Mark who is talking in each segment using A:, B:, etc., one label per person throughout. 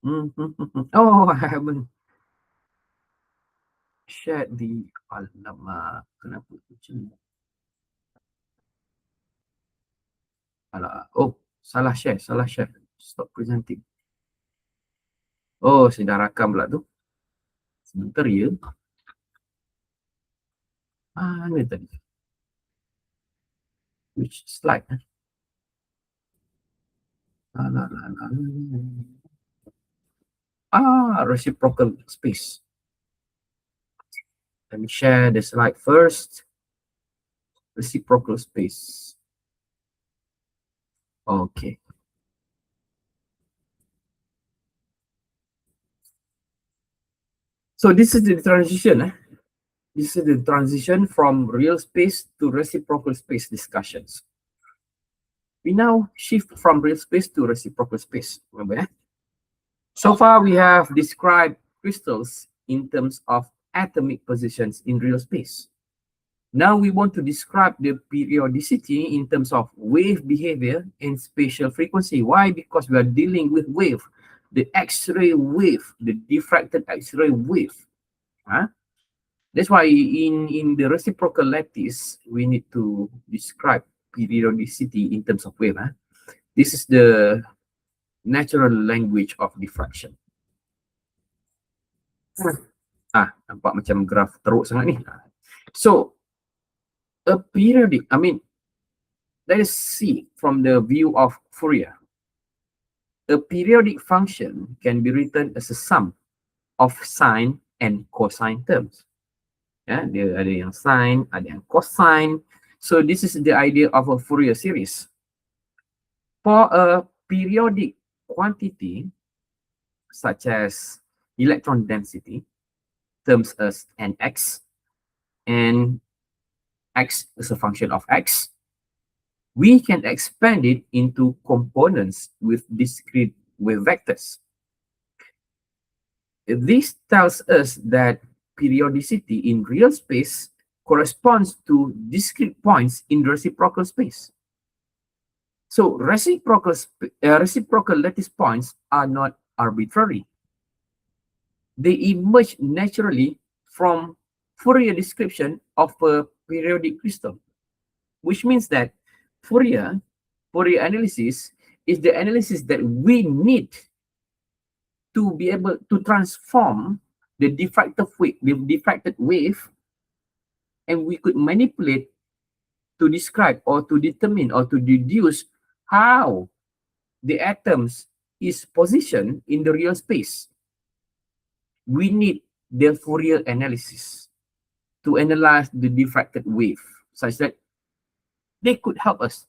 A: Oh, I haven't shared the alamak. Kenapa macam ni? Alah. Oh, salah share. Stop presenting. Oh, saya dah rakam pula tu. Sebentar ya. Mana tadi? Which slide? Reciprocal space. Let me share the slide first. Reciprocal space. Okay. So this is the transition. This is the transition from real space to reciprocal space discussions. We now shift from real space to reciprocal space. Remember? So far, we have described crystals in terms of atomic positions in real space. Now we want to describe the periodicity in terms of wave behavior and spatial frequency. Why? Because we are dealing with wave, the X-ray wave, the diffracted X-ray wave. That's why in the reciprocal lattice, we need to describe periodicity in terms of wave. This is the natural language of diffraction. Nampak macam graf teruk sangat ni. So, a periodic, let us see from the view of Fourier. A periodic function can be written as a sum of sine and cosine terms. Dia ada yang sine, ada yang cosine. So this is the idea of a Fourier series. For a periodic quantity, such as electron density, terms as nx, and x is a function of x, we can expand it into components with discrete wave vectors. This tells us that periodicity in real space corresponds to discrete points in reciprocal space. So reciprocal lattice points are not arbitrary. They emerge naturally from Fourier description of a periodic crystal, which means that Fourier analysis is the analysis that we need to be able to transform the diffracted wave, and we could manipulate to describe or to determine or to deduce how the atoms is positioned in the real space. We need the Fourier analysis to analyze the diffracted wave such that they could help us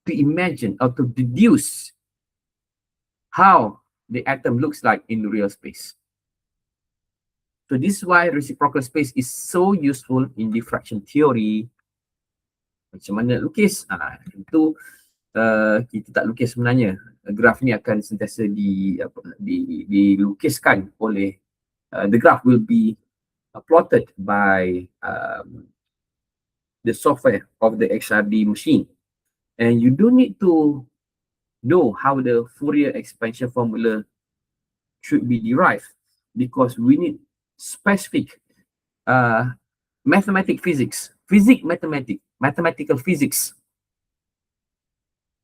A: to imagine or to deduce how the atom looks like in real space. So this is why reciprocal space is so useful in diffraction theory. Macam mana lukis? Itu kita tak lukis sebenarnya. Graf ni akan sentiasa dilukiskan oleh the graph will be plotted by the software of the XRD machine. And you don't need to know how the Fourier expansion formula should be derived, because we need specific mathematical physics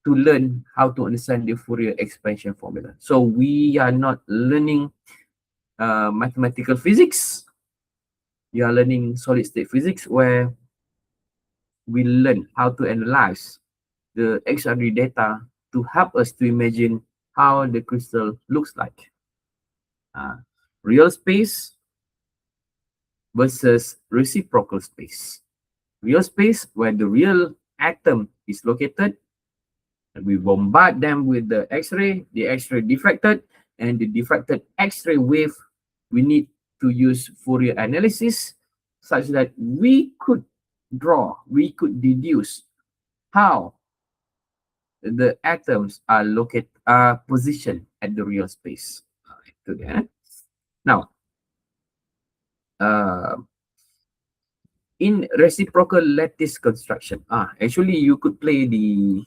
A: to learn how to understand the Fourier expansion formula. So we are not learning mathematical physics. We are learning solid state physics, where we learn how to analyze the XRD data to help us to imagine how the crystal looks like. Real space versus reciprocal space. Real space, where the real atom is located, and we bombard them with the X-ray, the X-ray diffracted, and the diffracted X-ray wave, we need to use Fourier analysis such that we could deduce how the atoms are positioned at the real space. Now, in reciprocal lattice construction, actually you could play the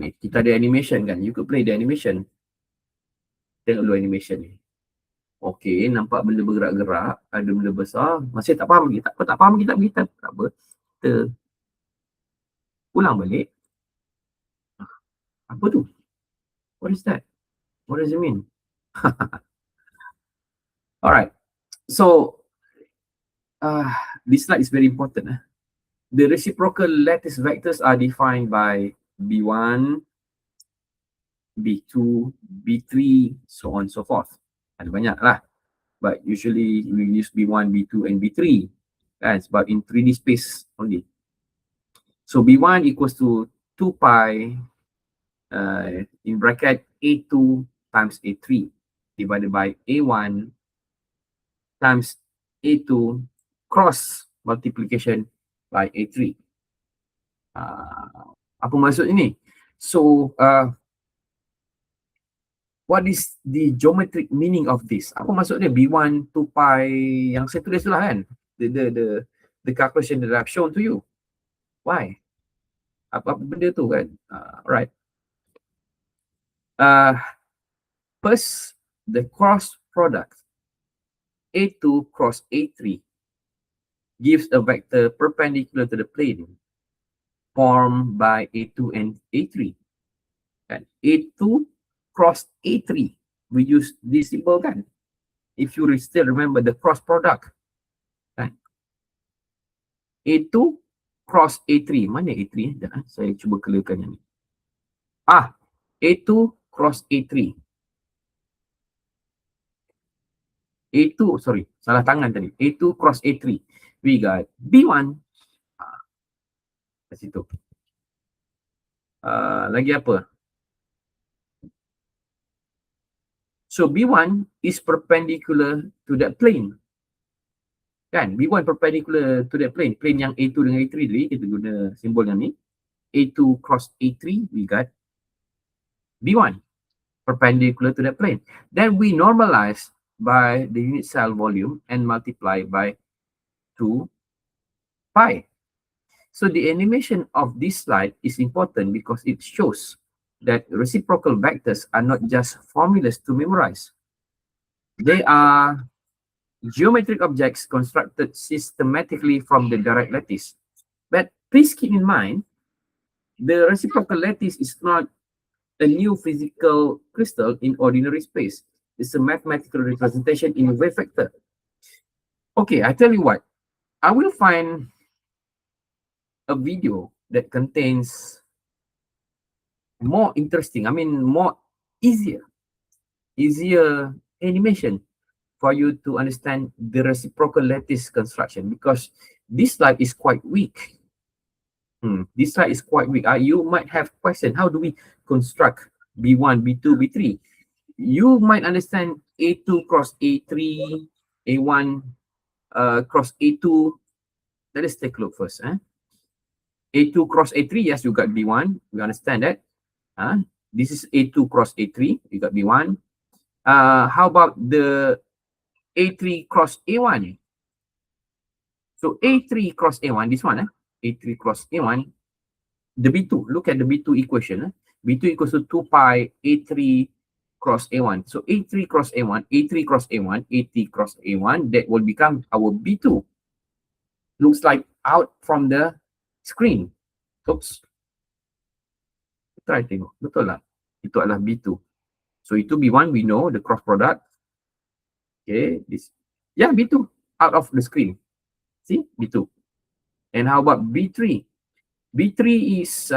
A: Ni kita ada animation kan. You could play the animation. Tengok dulu animation ni. Okey, nampak benda bergerak-gerak, ada benda besar. Masih tak faham lagi. Tak apa, tak faham lagi, tak apa. Kita ulang balik. Apa tu? What is that? What does it mean? Alright. So, this slide is very important. The reciprocal lattice vectors are defined by B1, B2, B3, so on so forth. Ada banyak lah. But usually we use B1, B2, and B3. Kan? Sebab in 3D space only. So B1 equals to 2 pi in bracket A2 times A3 divided by A1 times A2 cross multiplication by A3. Apa maksud ini? So, what is the geometric meaning of this? Apa maksudnya B1 2 pi yang saya tulis tu lah kan? The calculation that I've shown to you. Why? Apa benda tu kan? Right. First, the cross product A2 cross A3 gives a vector perpendicular to the plane formed by A2 and A3. And A2 cross A3, we use this symbol kan? If you still remember the cross product. Kan? A2 cross A3. Mana A3? Saya cuba clearkan yang ni. A2 cross A3. A2, sorry, salah tangan tadi. A2 cross A3. We got B1. Kat situ. Lagi apa? So B1 is perpendicular to that plane. Kan? B1 perpendicular to that plane. Plane yang A2 dengan A3 tadi, kita guna simbol yang ni. A2 cross A3, we got B1 perpendicular to that plane. Then we normalize by the unit cell volume and multiply by 2 pi. So the animation of this slide is important because it shows that reciprocal vectors are not just formulas to memorize. They are geometric objects constructed systematically from the direct lattice. But please keep in mind, the reciprocal lattice is not a new physical crystal in ordinary space. It's a mathematical representation in a wave vector. Okay, I tell you what. I will find a video that contains more interesting, more easier animation for you to understand the reciprocal lattice construction, because this slide is quite weak. This slide is quite weak. You might have question, how do we construct B1, B2, B3? You might understand A2 cross A3, A1 cross A2. Let us take a look first. A2 cross A3, yes, you got B1. We understand that. This is A2 cross A3, you got B1. How about the A3 cross A1? So A3 cross A1, this one, A3 cross A1, the B2, look at the B2 equation. B2 equals to 2 pi A3 cross A1. So A3 cross A1, A3 cross A1, A3 cross A1, that will become our B2. Looks like out from the screen. Oops. Try tengok. Betul lah. Itu adalah B2. So itu B1, we know the cross product. Okay. This. Yeah, B2 out of the screen. See? B2. And how about B3? B3 is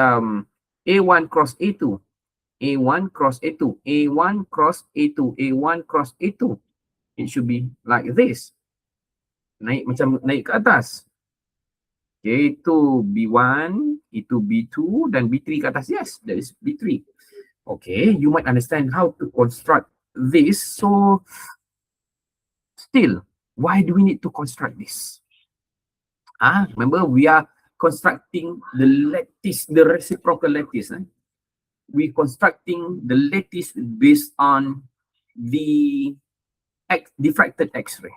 A: A1 cross A2. A1 cross A2. A1 cross A2. A1 cross A2. It should be like this. Naik macam naik ke atas. Okay, itu B1, itu B2, dan B3 ke atas. Yes, that is B3. Okay, you might understand how to construct this. So, still, why do we need to construct this? Remember, we are constructing the lattice, the reciprocal lattice. We're constructing the lattice based on the diffracted X-ray.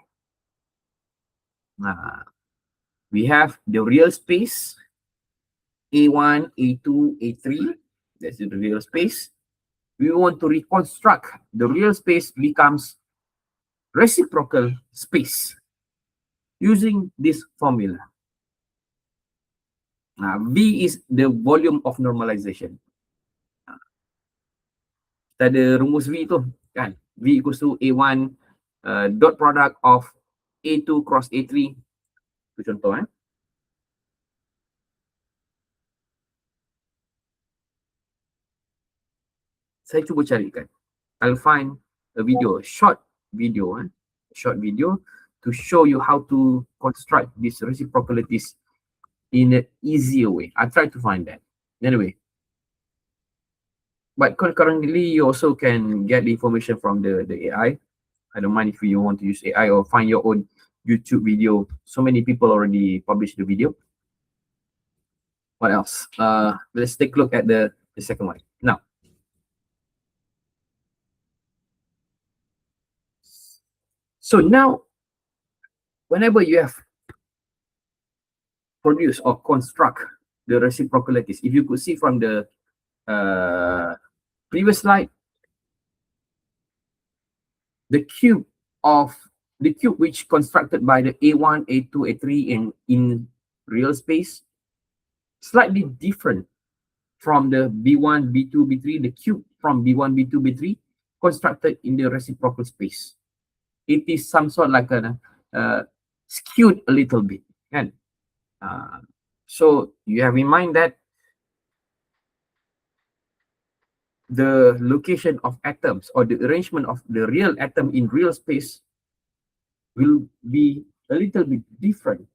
A: We have the real space A1, A2, A3, That's the real space. We want to reconstruct the real space becomes reciprocal space using this formula. V is the volume of normalization. Kita ada rumus V tu kan. V equals to A1 dot product of A2 cross A3. Itu contoh Saya cuba carikan. I'll find a video, short video to show you how to construct these reciprocalities in an easier way. I try to find that. Anyway, but concurrently, you also can get the information from the AI. I don't mind if you want to use AI or find your own YouTube video. So many people already published the video. What else? Let's take a look at the second one. Now, so now, whenever you have produce or construct the reciprocalities, if you could see from the previous slide, the cube which constructed by the A1, A2, A3 in real space, slightly different from the B1, B2, B3, the cube from B1, B2, B3 constructed in the reciprocal space. It is some sort like a skewed a little bit. And so you have in mind that the location of atoms or the arrangement of the real atom in real space will be a little bit different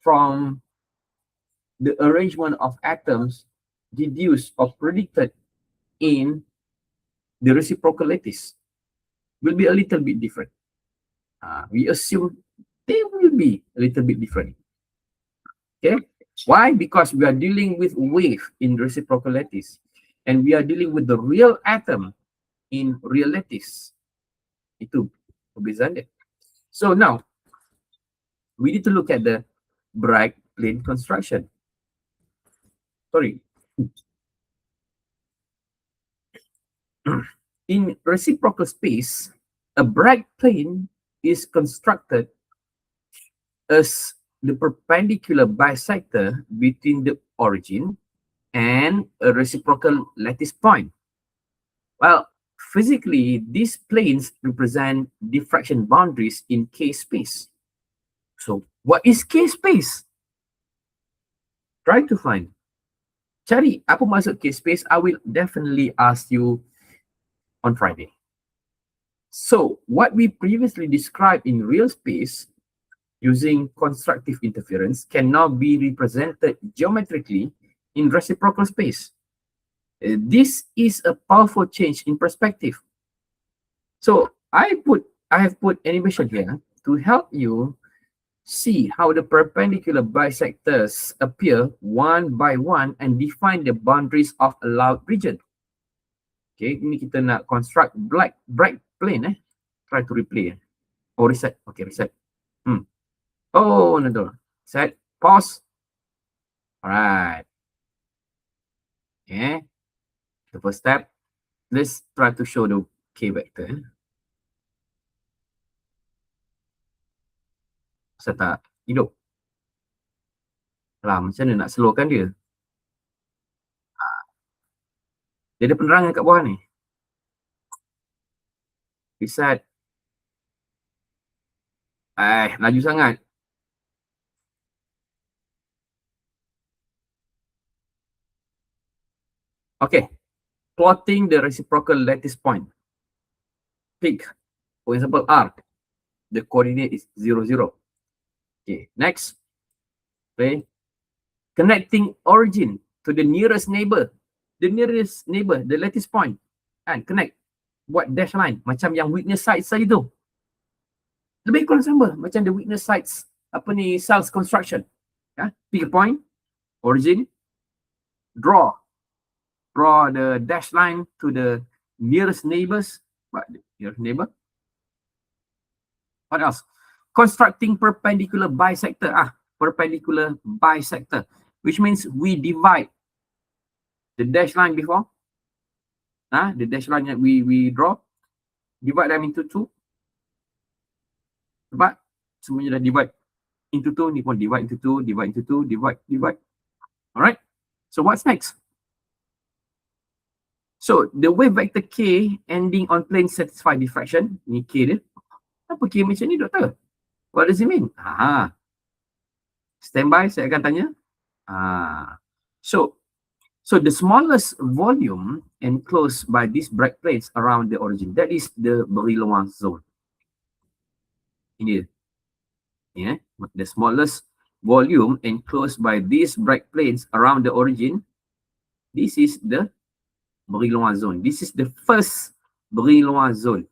A: from the arrangement of atoms deduced or predicted in the reciprocal lattice. Will be a little bit different. We assume they will be a little bit different. Okay, why? Because we are dealing with wave in reciprocal lattice, and we are dealing with the real atom in real lattice. Itu perbezaan dia. So now we need to look at the Bragg plane construction. Sorry. In reciprocal space, a Bragg plane is constructed as the perpendicular bisector between the origin and a reciprocal lattice point. Well, physically, these planes represent diffraction boundaries in K space. So, what is K space? Try to find. Cari apa maksud K space. I will definitely ask you on Friday. So, what we previously described in real space using constructive interference can now be represented geometrically in reciprocal space. This is a powerful change in perspective. So I have put animation here to help you see how the perpendicular bisectors appear one by one and define the boundaries of allowed region. Okay, ini kita nak construct Bragg plane. Try to replay. Oh, reset. Okay, reset. Oh, no. Set. Pause. Alright. Okay. The first step. Let's try to show the K vector. Saya tak hidup. Lah, macam mana nak slowkan dia? Dia ada penerangan kat bawah ni. Reset. Laju sangat. Okay. Plotting the reciprocal lattice point. Pick, for example, R. The coordinate is 0, 0. Okay, next. Okay. Connecting origin to the nearest neighbor. The nearest neighbor, the lattice point. And connect. Buat dash line. Macam yang weakness sites tadi tu. Lebih kurang sama. Macam the weakness sites, cells construction. Pick a point. Origin. Draw the dash line to the nearest neighbors. What? Nearest neighbor. What else? Constructing perpendicular bisector. Perpendicular bisector, which means we divide The dash line before, the dash line that we draw, divide them into two. Sebab semuanya dah divide into two, ni pun divide into two, divide into two, divide. Alright, so what's next? So the wave vector k ending on plane satisfy diffraction, ni k dia. Apa k macam ni, doktor? What does it mean? Stand by, saya akan tanya. So the smallest volume enclosed by these bright plates around the origin, that is the Brillouin zone. Ini dia. The smallest volume enclosed by these bright plates around the origin, this is the Brillouin zone. This is the first Brillouin zone.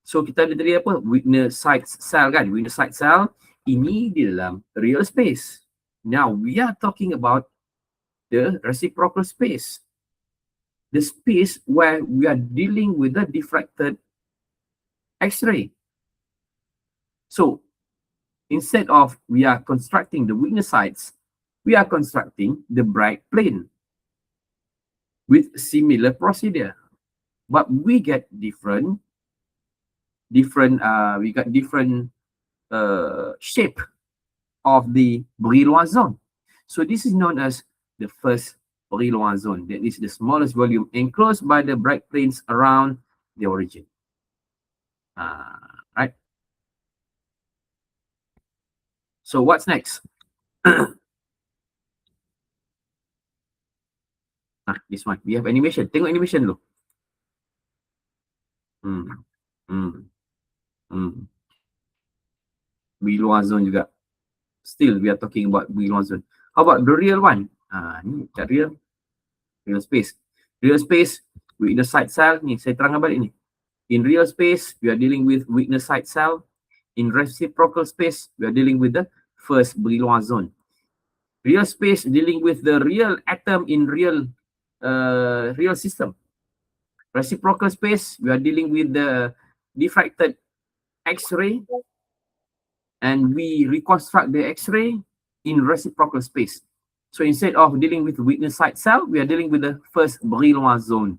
A: So kita ada tadi apa? Witness site cell kan? Witness site cell ini di dalam real space. Now we are talking about the reciprocal space. The space where we are dealing with the diffracted X-ray. So instead of we are constructing the witness sites, we are constructing the bright plane with similar procedure. But we get different shape of the Brillouin zone. So this is known as the first Brillouin zone. That is the smallest volume enclosed by the bright planes around the origin. Right. So what's next? This one. We have animation. Tengok animation dulu. Brillouin zone juga. Still, we are talking about Brillouin zone. How about the real one? Ni kat real space. Real space, witness site cell. Ni saya terangkan balik ni. In real space, we are dealing with witness site cell. In reciprocal space, we are dealing with the first Brillouin zone. Real space dealing with the real atom in real system. Reciprocal space, we are dealing with the diffracted X-ray, and we reconstruct the X-ray in reciprocal space. So instead of dealing with witness site cell, we are dealing with the first Brillouin zone.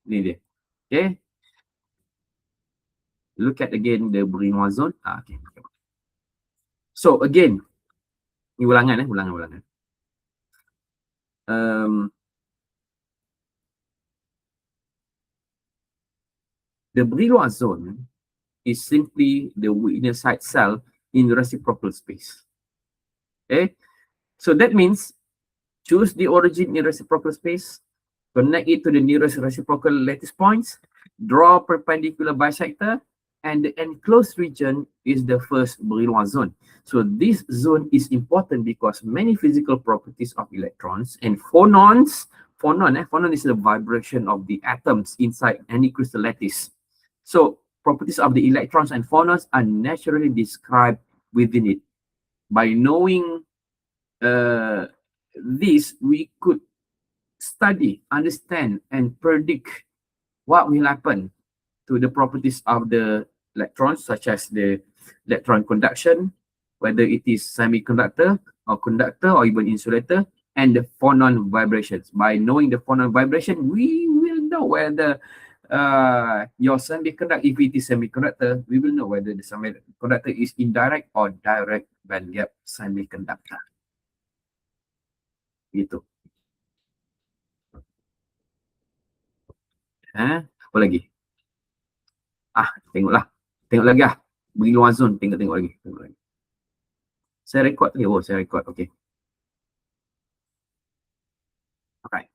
A: Ni dia. Okay. Look at again the Brillouin zone. Okay. So again, ni ulangan. The Brillouin zone is simply the witness site cell in reciprocal space. Okay, so that means choose the origin in reciprocal space, connect it to the nearest reciprocal lattice points, draw perpendicular bisector, and the enclosed region is the first Brillouin zone. So this zone is important because many physical properties of electrons and phonons, phonon is the vibration of the atoms inside any crystal lattice. So properties of the electrons and phonons are naturally described within it. By knowing this, we could study, understand, and predict what will happen to the properties of the electrons, such as the electron conduction, whether it is semiconductor or conductor or even insulator, and the phonon vibrations. By knowing the phonon vibration, we will know whether your semiconductor, if it is semiconductor, we will know whether the semiconductor is indirect or direct band gap semiconductor. Gitu. Apa lagi? Tengok lagi lah. Brillouin zone, tengok lagi. Saya record tadi. Saya record. Okay. Alright.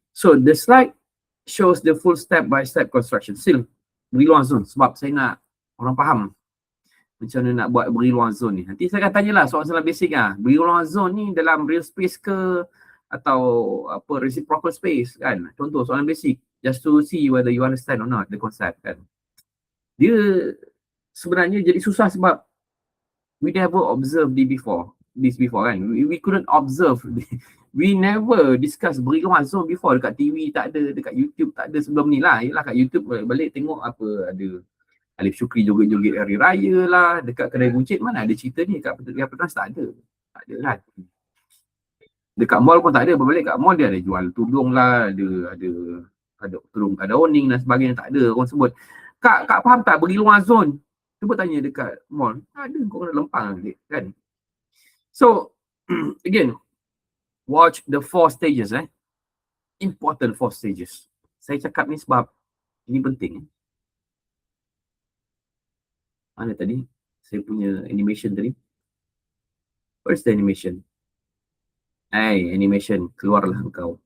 A: So the slide shows the full step-by-step construction. Still, Brillouin zone. Sebab saya nak orang faham macam mana nak buat Brillouin zone ni. Nanti saya akan tanyalah soalan-soalan basic lah. Brillouin zone ni dalam real space ke atau apa reciprocal space kan? Contoh soalan basic. Just to see whether you understand or not the concept kan. Dia sebenarnya jadi susah sebab we never observe this before kan. We couldn't observe. We never discuss Brillouin zone before. Dekat TV tak ada, dekat YouTube tak ada sebelum ni lah. Yelah kat YouTube balik tengok apa ada Alif Syukri joget-joget hari raya lah. Dekat kedai buncit mana ada cerita ni, kat Petrus tak ada. Tak ada kan. Dekat mall pun tak ada, berbalik kat mall dia ada jual tudung lah, ada tudung, ada owning dan sebagainya, tak ada orang sebut. Kak faham tak beri luar zon? Cuba tanya dekat mall, ada kau kena lempang kan. So again, watch the 4 stages important 4 stages. Saya cakap ni sebab ini penting. Mana tadi saya punya animation tadi? Where's the animation? Animation, keluarlah engkau.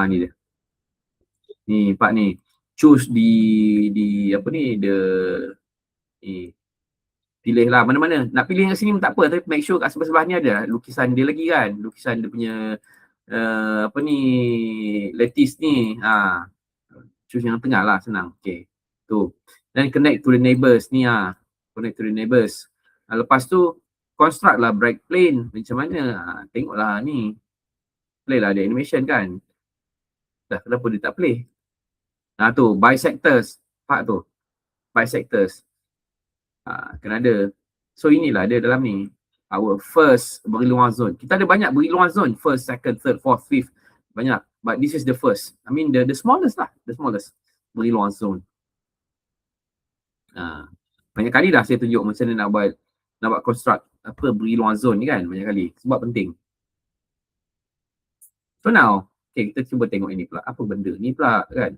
A: Ni dia. Ni Pak ni. Choose di apa ni, ni. Pilihlah mana-mana. Nak pilih yang sini pun tak apa, tapi make sure kat sebelah-sebelah ni ada lukisan dia lagi kan. Lukisan dia punya apa ni, lattice ni. Choose yang tengah lah, senang. Okay. Tu. Then connect to the neighbours ni Connect to the neighbours. Lepas tu construct lah bright plane. Macam mana? Tengoklah ni. Play lah ada animation kan. Dah, kenapa dia tak play? Tu bisectors. Part tu. Bisectors. Kena ada. So inilah dia dalam ni. Our first beri luar zone. Kita ada banyak beri luar zone. First, second, third, fourth, fifth. Banyak. But this is the first. I mean the smallest lah. The smallest. Beri luar zone. Banyak kali dah saya tunjuk macam mana nak buat construct apa beri luar zone ni kan. Banyak kali. Sebab penting. So now, okay, kita cuba tengok ini pula. Apa benda ni pula kan.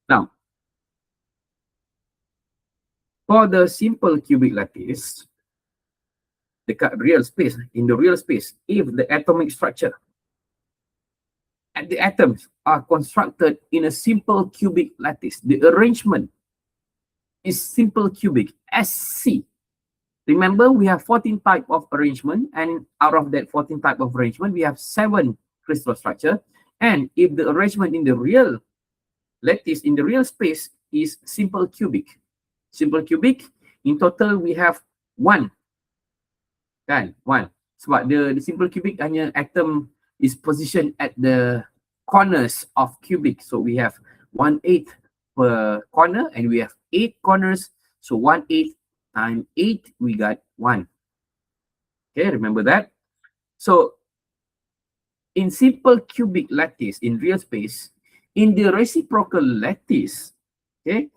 A: Now, for the simple cubic lattice, dekat real space, in the real space, if the atomic structure and the atoms are constructed in a simple cubic lattice, the arrangement is simple cubic, SC. Remember, we have 14 type of arrangement, and out of that 14 type of arrangement, we have 7 crystal structure. And if the arrangement in the real lattice, in the real space, is simple cubic, in total we have 1. Kan? 1. Sebab the simple cubic hanya atom is positioned at the corners of cubic. So we have 1/8 per corner, and we have 8 corners. So 1/8 times 8, we got 1. Okay, remember that? So in simple cubic lattice, in real space, in the reciprocal lattice, okay,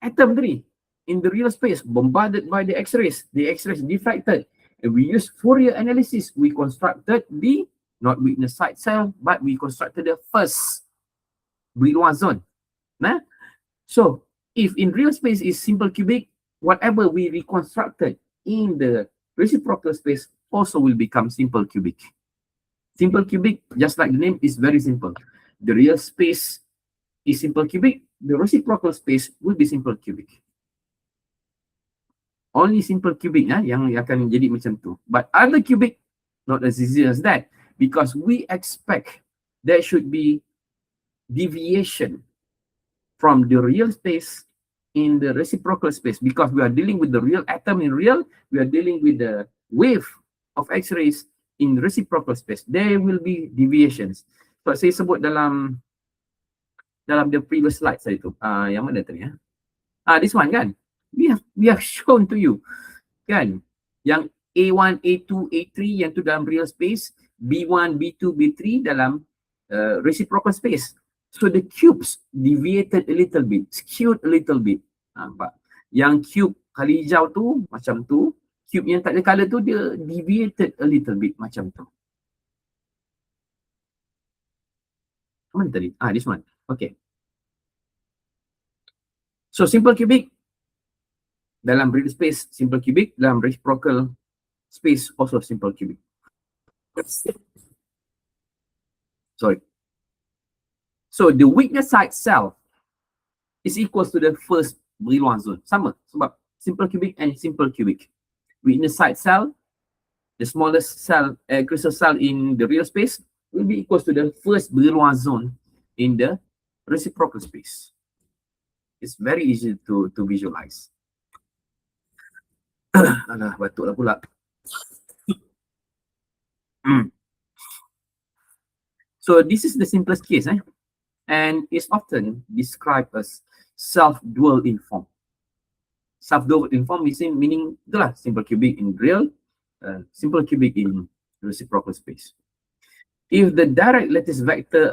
A: atom 3, in the real space, bombarded by the X-rays, diffracted, and we use Fourier analysis, we constructed the not witness side cell, but we constructed the first Brillouin zone. So if in real space is simple cubic, whatever we reconstructed in the reciprocal space also will become simple cubic. Simple cubic, just like the name, is very simple. The real space is simple cubic, the reciprocal space will be simple cubic. Only simple cubic yang akan jadi macam tu. But other cubic, not as easy as that, because we expect there should be deviation from the real space in the reciprocal space, because we are dealing with the real atom in real, we are dealing with the wave of X-rays in reciprocal space. There will be deviations. So saya sebut dalam the previous slide saya tu. Yang mana tadi this one kan? We have shown to you kan, yang A1, A2, A3 yang tu dalam real space, B1, B2, B3 dalam reciprocal space. So the cubes deviated a little bit, skewed a little bit. Nampak? Yang cube kali hijau tu macam tu, cube yang tak ada color tu dia deviated a little bit macam tu. Mana tadi? This one. Okay. So simple cubic dalam real space simple cubic, dalam reciprocal space also simple cubic. Sorry. So the weakness side cell is equals to the first Brillouin zone. Sama sebab simple cubic and simple cubic. Weakness side cell, the smallest cell, crystal cell in the real space, will be equals to the first Brillouin zone in the reciprocal space. It's very easy to visualize. Alah, batuklah pula. So this is the simplest case, and is often described as self-dual in form. Self-Dovre inform meaning itulah simple cubic in real, simple cubic in reciprocal space. If the direct lattice vector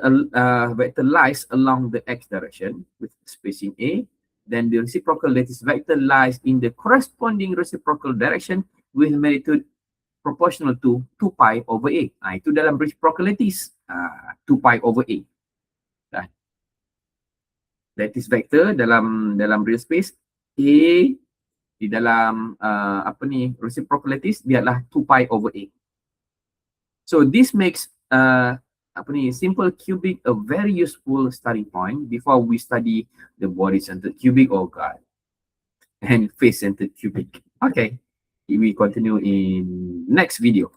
A: lies along the x direction with spacing A, then the reciprocal lattice vector lies in the corresponding reciprocal direction with magnitude proportional to 2 pi over A. Itu dalam reciprocal lattice, 2 pi over A. Lattice vector dalam real space, A di dalam reciprocal lattice biarlah 2 pi over A. So this makes simple cubic a very useful starting point before we study the body-centered cubic and face-centered cubic. Okay, we continue in next video.